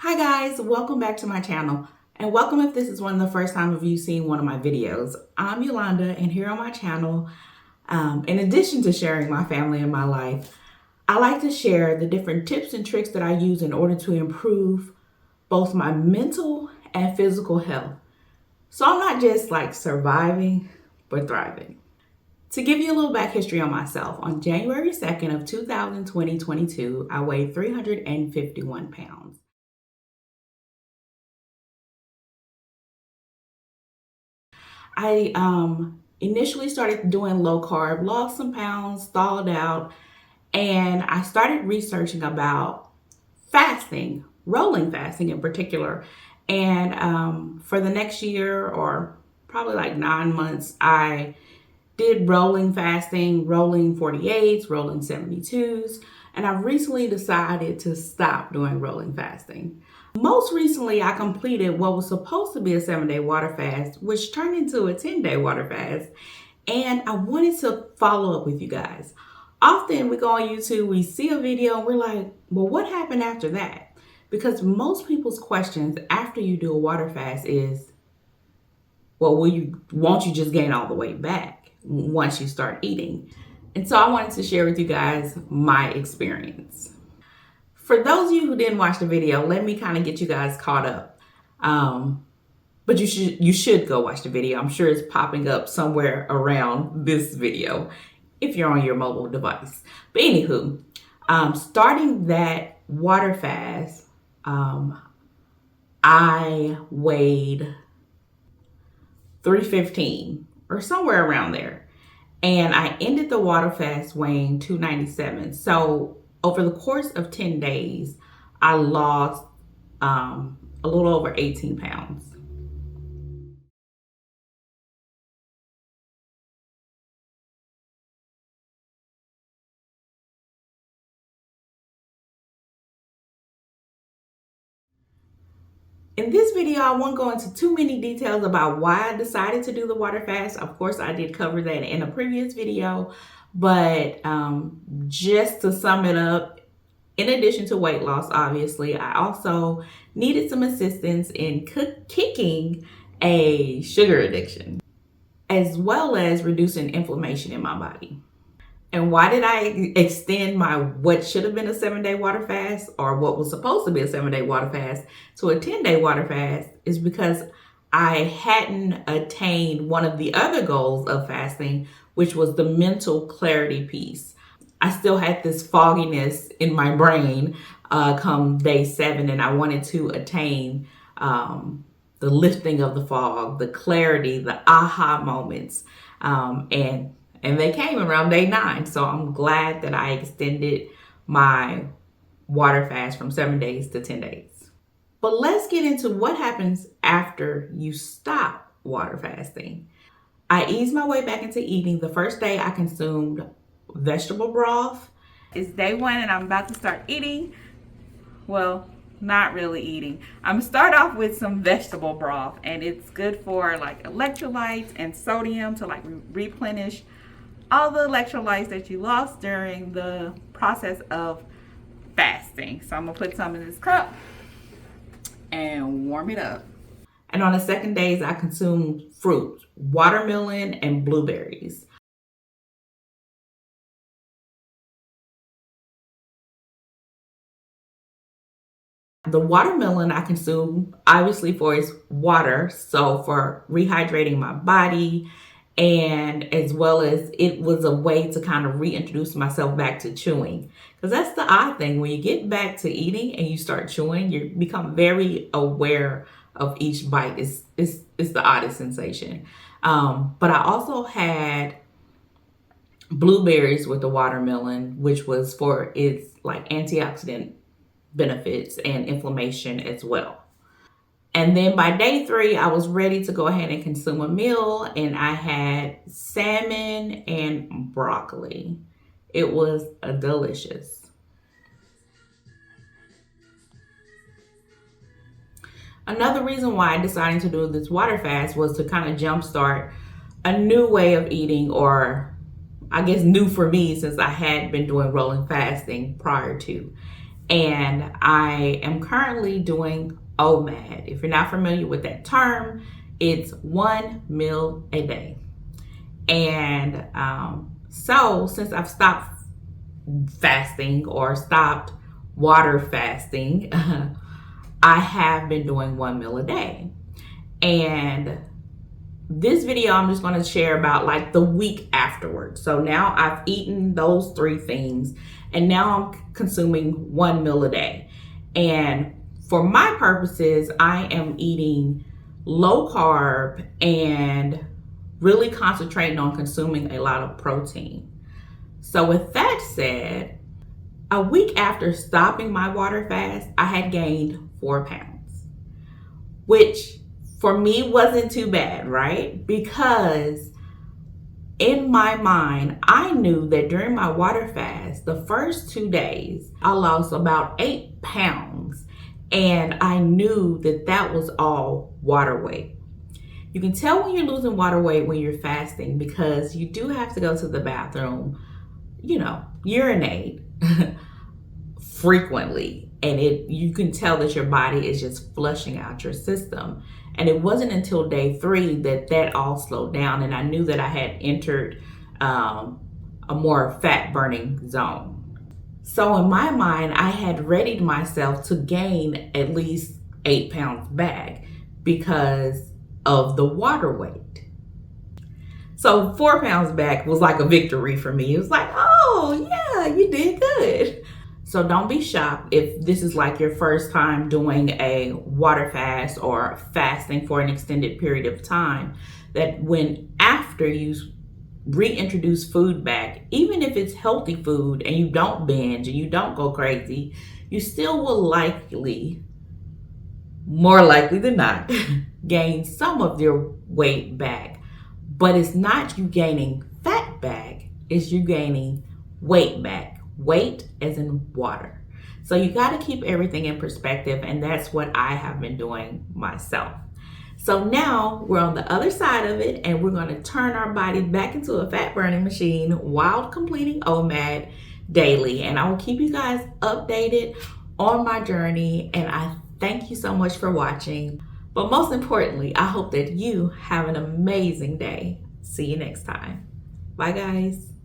Hi guys, welcome back to my channel, and welcome if this is one of the first time of you seeing one of my videos. I'm Yolanda, and here on my channel, in addition to sharing my family and my life, I like to share the different tips and tricks that I use in order to improve both my mental and physical health. So I'm not just like surviving, but thriving. To give you a little back history on myself, on January 2nd of 2022, I weighed 351 pounds. I initially started doing low carb, lost some pounds, stalled out, and I started researching about fasting, rolling fasting in particular. And for the next year, or probably like 9 months, I did rolling fasting, rolling 48s, rolling 72s, and I've recently decided to stop doing rolling fasting. Most recently, I completed what was supposed to be a 7-day water fast, which turned into a 10-day water fast, and I wanted to follow up with you guys. Often we go on YouTube, we see a video, and we're like, well, what happened after that? Because most people's questions after you do a water fast is, well, won't you just gain all the weight back once you start eating? And so I wanted to share with you guys my experience. For those of you who didn't watch the video, let me kind of get you guys caught up. But you should go watch the video. I'm sure it's popping up somewhere around this video if you're on your mobile device. But anywho, starting that water fast, I weighed 315 or somewhere around there. And I ended the water fast weighing 297. So over the course of 10 days, I lost a little over 18 pounds. In this video, I won't go into too many details about why I decided to do the water fast. Of course, I did cover that in a previous video, but just to sum it up, in addition to weight loss, obviously, I also needed some assistance in kicking a sugar addiction, as well as reducing inflammation in my body. And why did I extend my what should have been a 7-day water fast, or what was supposed to be a 7-day water fast, to a 10-day water fast is because I hadn't attained one of the other goals of fasting, which was the mental clarity piece. I still had this fogginess in my brain come day 7, and I wanted to attain the lifting of the fog, the clarity, the aha moments, and they came around day 9. So I'm glad that I extended my water fast from 7 days to 10 days. But let's get into what happens after you stop water fasting. I eased my way back into eating. The first day I consumed vegetable broth. It's day 1 and I'm about to start eating. Well, not really eating. I'm gonna start off with some vegetable broth, and it's good for like electrolytes and sodium to like replenish all the electrolytes that you lost during the process of fasting. So I'm gonna put some in this cup and warm it up. And on the second days, I consumed fruit, watermelon and blueberries. The watermelon I consume obviously for its water, so for rehydrating my body, and as well as it was a way to kind of reintroduce myself back to chewing. Because that's the odd thing, when you get back to eating and you start chewing, you become very aware of each bite. It's the oddest sensation. But I also had blueberries with the watermelon, which was for its like antioxidant benefits and inflammation as well. And then by day 3, I was ready to go ahead and consume a meal, and I had salmon and broccoli. It was delicious. Another reason why I decided to do this water fast was to kind of jumpstart a new way of eating, or I guess new for me since I had been doing rolling fasting prior to. And I am currently doing omad. If you're not familiar with that term, it's 1 meal a day. And so since I've stopped fasting or stopped water fasting, I have been doing 1 meal a day. And this video, I'm just going to share about like the week afterwards. So now I've eaten those 3 things and now I'm consuming 1 meal a day. And for my purposes, I am eating low carb and really concentrating on consuming a lot of protein. So with that said, a week after stopping my water fast, I had gained 4 pounds, which for me wasn't too bad, right? Because in my mind, I knew that during my water fast, the first 2 days, I lost about 8 pounds. And I knew that that was all water weight. You can tell when you're losing water weight when you're fasting because you do have to go to the bathroom, urinate frequently. And you can tell that your body is just flushing out your system. And it wasn't until day 3 that all slowed down and I knew that I had entered a more fat burning zone. So in my mind, I had readied myself to gain at least 8 pounds back because of the water weight. So 4 pounds back was like a victory for me. It was like, oh yeah, you did good. So don't be shocked if this is like your first time doing a water fast or fasting for an extended period of time, that when after you reintroduce food back, even if it's healthy food and you don't binge and you don't go crazy, you still will more likely than not, gain some of your weight back. But it's not you gaining fat back, it's you gaining weight back. Weight as in water. So you got to keep everything in perspective, and that's what I have been doing myself. So now we're on the other side of it, and we're going to turn our body back into a fat burning machine while completing OMAD daily. And I will keep you guys updated on my journey, and I thank you so much for watching. But most importantly, I hope that you have an amazing day. See you next time. Bye, guys.